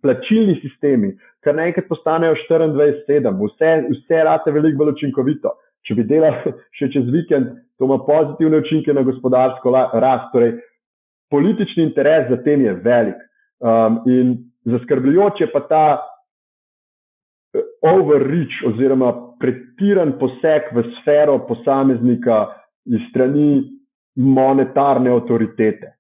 plačilni sistemi, kar naenkrat postanejo 24/7, vse rate veliko bolj učinkovito. Če bi delali še čez vikend, to ima pozitivne učinke na gospodarsko rast. Torej, politični interes za tem je velik. In zaskrbljujoč je pa ta overreach oziroma pretiran poseg v sfero posameznika iz strani monetarne avtoritete.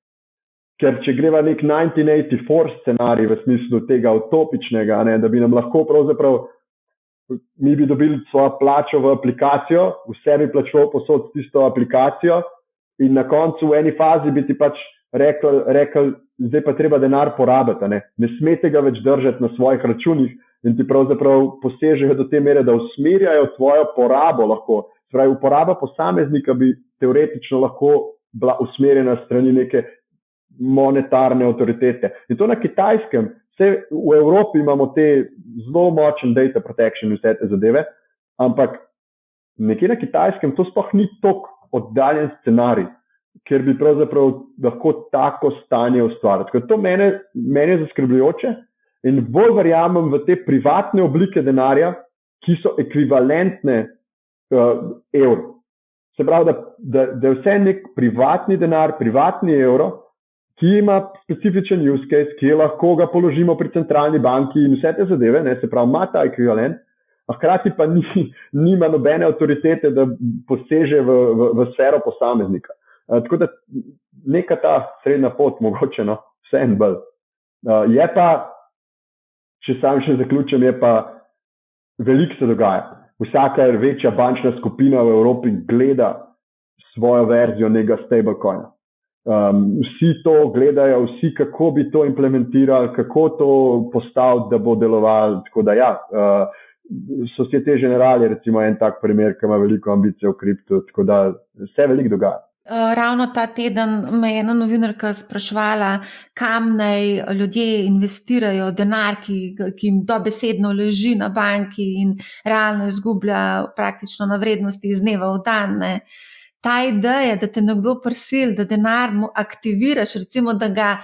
Ker če greva nek 1984 scenarij v smislu tega utopičnega, ne, da bi nam lahko pravzaprav mi bi dobili svojo plačo v aplikacijo, vse bi plačal posod s tisto aplikacijo in na koncu v eni fazi bi ti pač rekel, zdaj pa treba denar porabiti, ne smete ga več držati na svojih računih in ti pravzaprav posežejo do te mere, da usmerjajo tvojo porabo lahko. Pravi, uporaba posameznika bi teoretično lahko bila usmerjena strani neke monetarne avtoritete. In to na Kitajskem, vse v Evropi imamo te zelo močen data protection in vse te zadeve, ampak nekje na Kitajskem to sploh ni toliko oddaljen scenarij, ker bi pravzaprav lahko tako stanje ustvariti. Tako to mene je zaskrbljujoče in bolj verjamem v te privatne oblike denarja, ki so ekvivalentne evro. Se pravi, da je vse nek privatni denar, privatni evro, ki ima specifičen use case, ki lahko ga položimo pri centralni banki in vse te zadeve, ne, se pravi, ima ta ekvivalent, a hkrati pa nima nobene avtoritete, da poseže v sfero posameznika. Tako da neka ta srednja pot mogoče, no, vse en bolj. Je pa, če sam še zaključim, je pa veliko se dogaja. Vsaka večja bančna skupina v Evropi gleda svojo verzijo nekega stablecoina. Vsi to gledajo, vsi kako bi to implementirali, kako to postaviti, da bo delovalo. Tako da ja, Societe Generale je recimo en tak primer, ki ima veliko ambicije v kriptu, tako da se veliko dogaja. Ravno ta teden me je ena novinarka spraševala, kam naj ljudje investirajo denar, ki jim dobesedno leži na banki in realno izgublja praktično na vrednosti iz dneva v dan. Ne. Ta ideja, da te nekdo prisili, da denar mu aktiviraš, recimo, da ga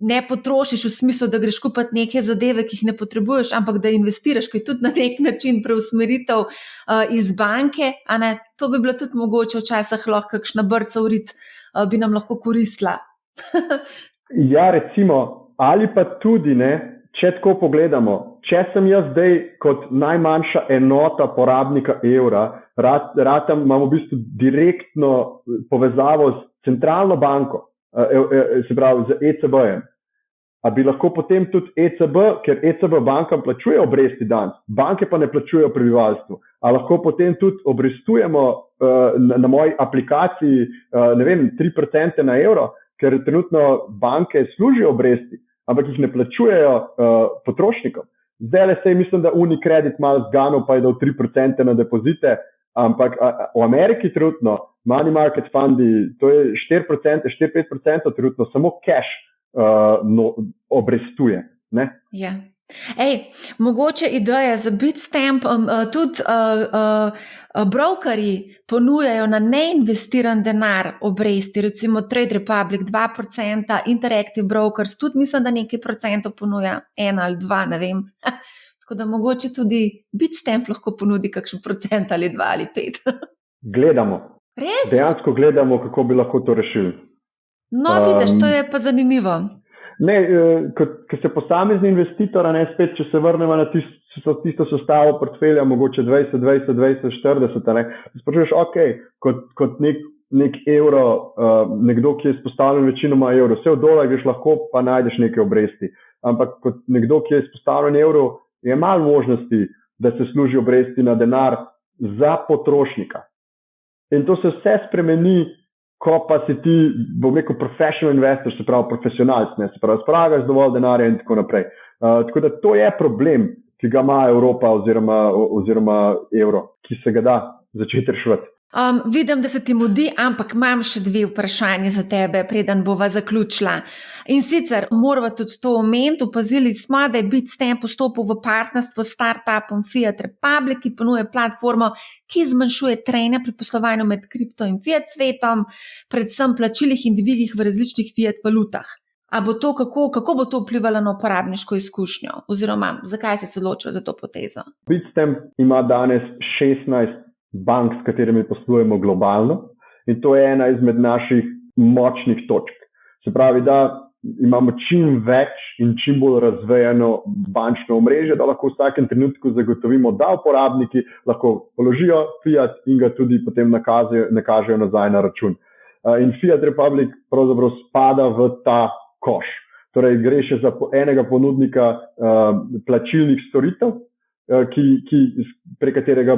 ne potrošiš v smislu, da greš kupiti neke zadeve, ki jih ne potrebuješ, ampak da investiraš, ki je tudi na nek način preusmeritev iz banke, a ne, to bi bilo tudi mogoče včasih lahko kakšna brca v rit, bi nam lahko koristila. Ja, recimo, ali pa tudi, ne, če tako pogledamo, če sem jaz zdaj kot najmanjša enota porabnika evra, imam v bistvu direktno povezavo s centralno banko, se pravi z ECB-jem. A bi lahko potem tudi ECB, ker ECB bankam plačuje obresti danes, banke pa ne plačujejo prebivalstvu. A lahko potem tudi obrestujemo na moji aplikaciji, ne vem, 3% na evro, ker trenutno banke služijo obresti, ampak jih ne plačujejo potrošnikom. Zdaj le se mislim, da Unicredit malo zganil, pa je dal 3% na depozite, ampak v Ameriki trenutno money market fundi, to je 4%, 4-5% trenutno samo cash obrestuje. Ne? Ja. Mogoče ideja za Bitstamp, tudi brokerji ponujajo na neinvestiran denar obresti, recimo Trade Republic 2%, Interactive Brokers tudi mislim, da nekaj procentov ponuja, 1 ali 2, ne vem. Tako da mogoče tudi Bitstamp lahko ponudi kakšen procent ali 2 ali 5. Gledamo. Res? Dejansko gledamo, kako bi lahko to rešili. No, vidiš, to je pa zanimivo. Ne, ko se posamezni investitor, ne spet, če se vrnemo na tisto sestavo portfelja, mogoče 20, 40, ne, sprašuješ, ok, kot nek evro, nekdo, ki je izpostavljen večinoma evro, vse v dolar greš lahko, pa najdeš neke obresti. Ampak kot nekdo, ki je izpostavljen evro, je malo možnosti, da se služi obresti na denar za potrošnika. In to se vse spremeni, ko pa si ti, bom rekel, professional investor, se pravi profesionalc, ne, se pravi, spragaš dovolj denarja in tako naprej. Tako da to je problem, ki ga ima Evropa oziroma evro, ki se ga da začeti reševati. Vidim, da se ti mudi, ampak imam še 2 vprašanje za tebe, preden bova zaključila. In sicer moramo tudi to omeniti. Opazili smo, da je Bitstamp vstopil v partnerstvo s startupom Fiat Republic, ki ponuja platformo, ki zmanjšuje trenja pri poslovanju med kripto in fiat svetom, predvsem plačilih in dvigih v različnih fiat valutah. A bo to, kako bo to vplivalo na uporabniško izkušnjo? Oziroma, zakaj si se odločil za to potezo? Bitstamp ima danes 16 bank, s katerimi poslujemo globalno, in to je ena izmed naših močnih točk. Se pravi, da imamo čim več in čim bolj razvejeno bančno omrežje, da lahko v vsakem trenutku zagotovimo, da uporabniki lahko položijo fiat in ga tudi potem nakažejo nazaj na račun. In Fiat Republic pravzaprav spada v ta koš. Torej gre še za enega ponudnika plačilnih storitev, prek katerega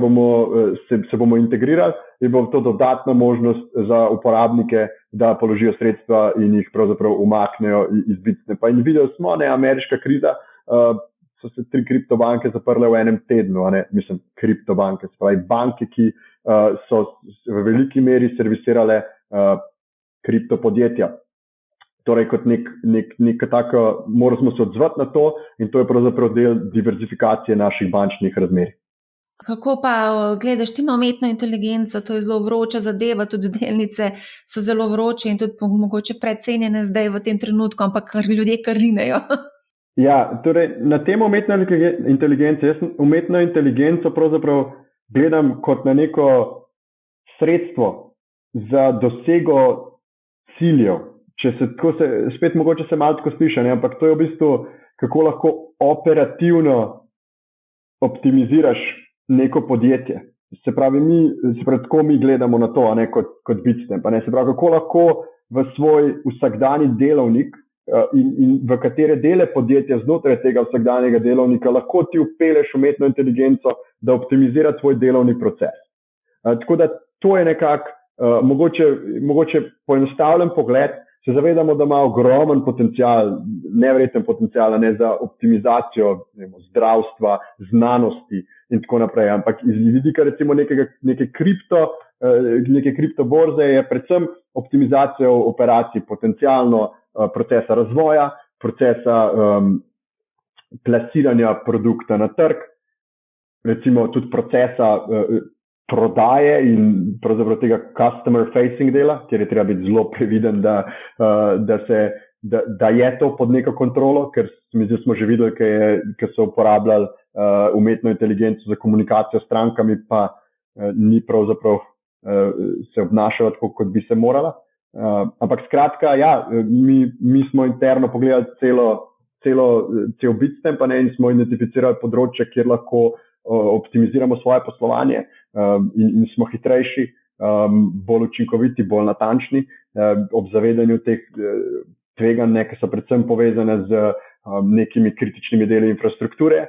se bomo integrirali in bo to dodatna možnost za uporabnike, da položijo sredstva in jih pravzaprav umaknejo iz Bitstampa. In videli smo, ameriška kriza, so se 3 kriptobanke zaprle v enem tednu, kriptobanke, se pravi banke, ki so v veliki meri servisirale kriptopodjetja. Torej, kot neka taka, moramo se odzvati na to in to je pravzaprav del diverzifikacije naših bančnih razmerij. Kako pa gledaš ti na umetno inteligenco? To je zelo vroča zadeva, tudi delnice so zelo vroče in tudi mogoče precenjene zdaj v tem trenutku, ampak ljudje kar rinejo. Ja, torej na temo umetne inteligence, jaz umetno inteligenco pravzaprav gledam kot na neko sredstvo za dosego ciljev. Spet mogoče se malo tako sliši, ampak to je v bistvu, kako lahko operativno optimiziraš neko podjetje. Se pravi, tako mi gledamo na to, kot Bitstamp. Se pravi, kako lahko v svoj vsakdanji delovnik in v katere dele podjetja znotraj tega vsakdanjega delovnika lahko ti vpelješ umetno inteligenco, da optimizira tvoj delovni proces. Tako da to je nekako, mogoče poenostavljen pogled. Se zavedamo, da ima ogromen potencial, neverjeten potencial za optimizacijo zdravstva, znanosti in tako naprej. Ampak iz vidika recimo neke kriptoborze je predvsem optimizacija operacij, potencialno procesa razvoja, procesa plasiranja produkta na trg, recimo tudi procesa prodaje in pravzaprav tega customer facing dela, kjer je treba biti zelo previden, da je to pod neko kontrolo, ker smo že videli, ker so uporabljali umetno inteligenco za komunikacijo s strankami, pa ni pravzaprav se obnašala tako, kot bi se morala. Ampak skratka, ja, mi smo interno pogledali cel Bitstamp in smo identificirali področje, kjer lahko optimiziramo svoje poslovanje in smo hitrejši, bolj učinkoviti, bolj natančni, ob zavedanju teh tveganj, ki so predvsem povezane z nekimi kritičnimi deli infrastrukture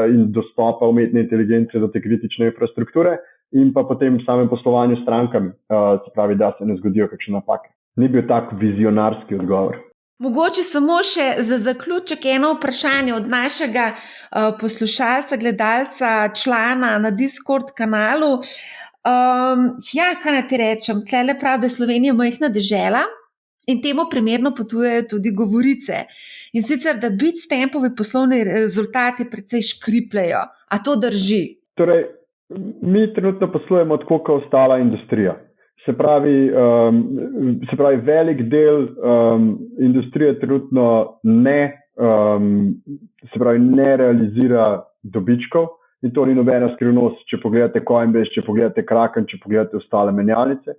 in dostopa umetne inteligence do te kritične infrastrukture in pa potem v samem poslovanju s strankami, se pravi, da se ne zgodijo kakšne napake. Ni bil tak vizionarski odgovor. Mogoče samo še za zaključek eno vprašanje od našega poslušalca, gledalca, člana na Discord kanalu. Kaj naj ti rečem, tlele pravi, da je Slovenija majhna dežela in temu primerno potujejo tudi govorice. In sicer, da Bitstampovi poslovni rezultati precej škripljajo. A to drži? Torej, mi trenutno poslujemo tako kot ostala industrija. Se pravi, velik del industrije trenutno ne realizira dobičkov in to ni nobena skrivnost, če pogledate Coinbase, če pogledate Kraken, če pogledate ostale menjalnice.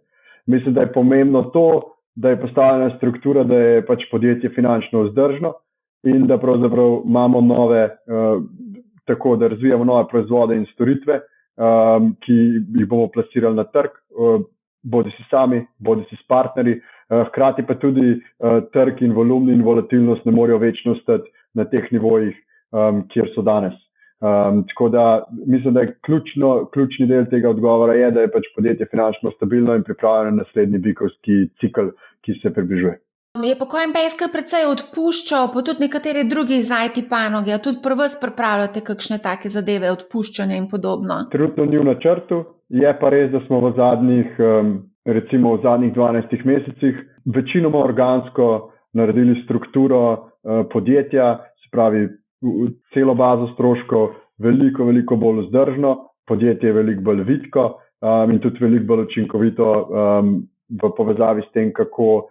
Mislim, da je pomembno to, da je postavljena struktura, da je pač podjetje finančno vzdržno in da pravzaprav imamo tako da razvijamo nove proizvode in storitve, ki jih bomo plasirali na trg, bodi si sami, bodi si s partnerji, hkrati pa tudi trg in volumni in volatilnost ne morejo večno ostati na teh nivojih, kjer so danes. Tako da mislim, da je ključni del tega odgovora je, da je pač podjetje finančno stabilno in pripravljeno na naslednji bikovski cikl, ki se približuje. Je pa Coinbase kar precej odpuščal, pa tudi nekateri drugi iz IT panoge, tudi pri vas pripravljate kakšne take zadeve, odpuščanje in podobno? Trenutno ni v načrtu, je pa res, da smo v zadnjih 12 mesecih večinoma organsko naredili strukturo podjetja, se pravi celo bazo stroškov, veliko bolj vzdržno, podjetje je veliko bolj vitko in tudi veliko bolj učinkovito v povezavi s tem, kako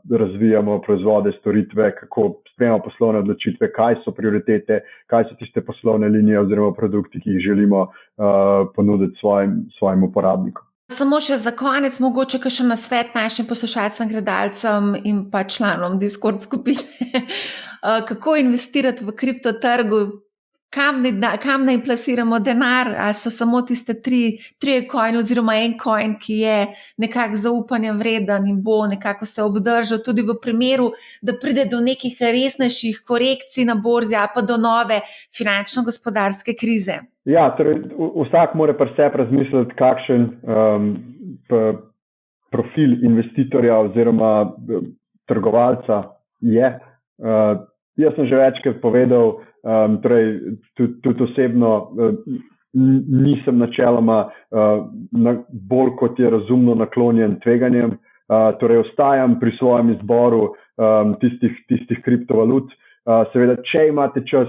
razvijamo proizvode, storitve, kako sprejemamo poslovne odločitve, kaj so prioritete, kaj so tiste poslovne linije oziroma produkti, ki jih želimo ponuditi svojim uporabnikom. Samo še za konec, mogoče kakšen nasvet našim poslušalcem, gledalcem in pa članom Discord skupine. Kako investirati v kriptotrgu? Kam naj plasiramo denar? Ali so samo tiste tri coin oziroma en coin, ki je nekako zaupanja vreden in bo nekako se obdržal tudi v primeru, da pride do nekih resnejših korekcij na borzi ali pa do nove finančno-gospodarske krize? Ja, torej vsak mora pri sebi razmisliti, kakšen profil investitorja oziroma trgovalca je. Jaz sem že večkrat povedal, torej tudi osebno nisem načeloma bolj kot je razumno naklonjen tveganjem, torej ostajam pri svojem izboru tistih kriptovalut. Seveda, če imate čas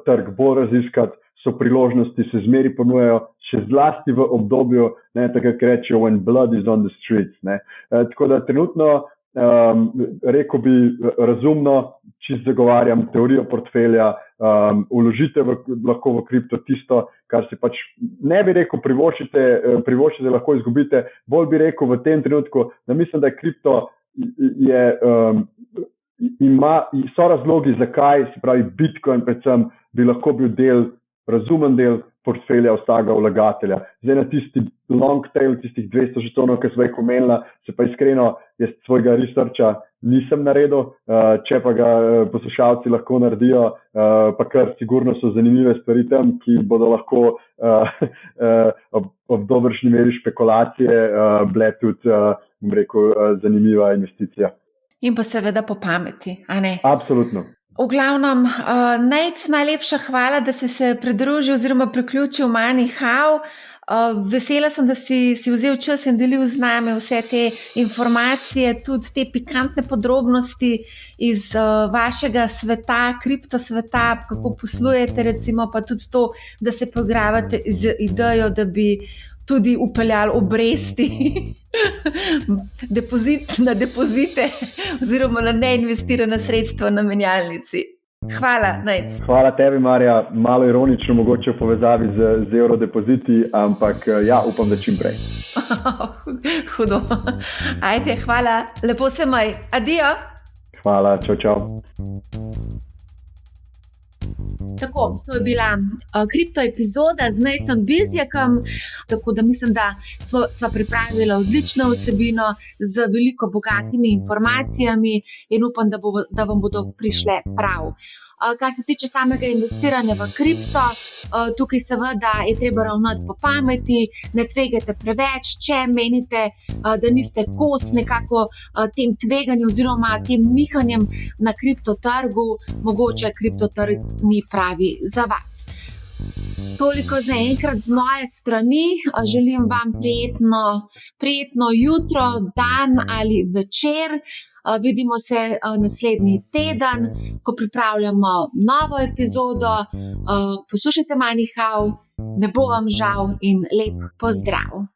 trg bolj raziskati, so priložnosti se zmeri ponujajo, še zlasti v obdobju, tako kot rečejo, when blood is on the streets. Tako da trenutno rekel bi razumno, čisto zagovarjam teorijo portfelja, vložite lahko v kripto tisto, kar si pač ne bi rekel privoščite, lahko izgubite, bolj bi rekel v tem trenutku, da mislim, da kripto so razlogi, zakaj, se pravi Bitcoin predvsem, bi lahko bil razumen del portfelja vsakega vlagatelja. Zdaj na tisti long tail, tistih 200 žetonov, ki smo jih omenila, se pa iskreno, jaz svojega researcha nisem naredil, če pa ga poslušalci lahko naredijo, pa kar sigurno so zanimive stvari tam, ki bodo lahko ob dobršni meri špekulacije bile tudi, zanimiva investicija. In pa seveda po pameti, a ne? Absolutno. V glavnem, Nejc, najlepša hvala, da si se pridružil oziroma priključil MoneyHow. Vesela sem, da si vzel čas in delil z nami vse te informacije, tudi te pikantne podrobnosti iz vašega sveta, kriptosveta, kako poslujete, recimo pa tudi to, da se poigravate z idejo, da bi tudi upeljali obresti na depozite oziroma na neinvestirana sredstva na menjalnici. Hvala, Nejc. Hvala tebi, Marja. Malo ironično mogoče v povezavi z eurodepoziti, ampak ja, upam, da čim prej. Hudo. Ajde, hvala. Lepo se maj. Adijo. Hvala, čau. Tako, to je bila kripto epizoda z Nejcem Bizjakom, tako da mislim, da sva pripravila odlično vsebino z veliko bogatimi informacijami in upam, da vam bodo prišle prav. Kar se tiče samega investiranja v kripto, tukaj seveda je treba ravnati po pameti, ne tvegajte preveč, če menite, da niste kos nekako tem tveganjem oziroma tem nihanjem na kriptotrgu, mogoče kriptotrg ni pravi za vas. Toliko za enkrat z moje strani, želim vam prijetno jutro, dan ali večer. Vidimo se naslednji teden, ko pripravljamo novo epizodo. Poslušajte MoneyHow, ne bo vam žal in lep pozdrav.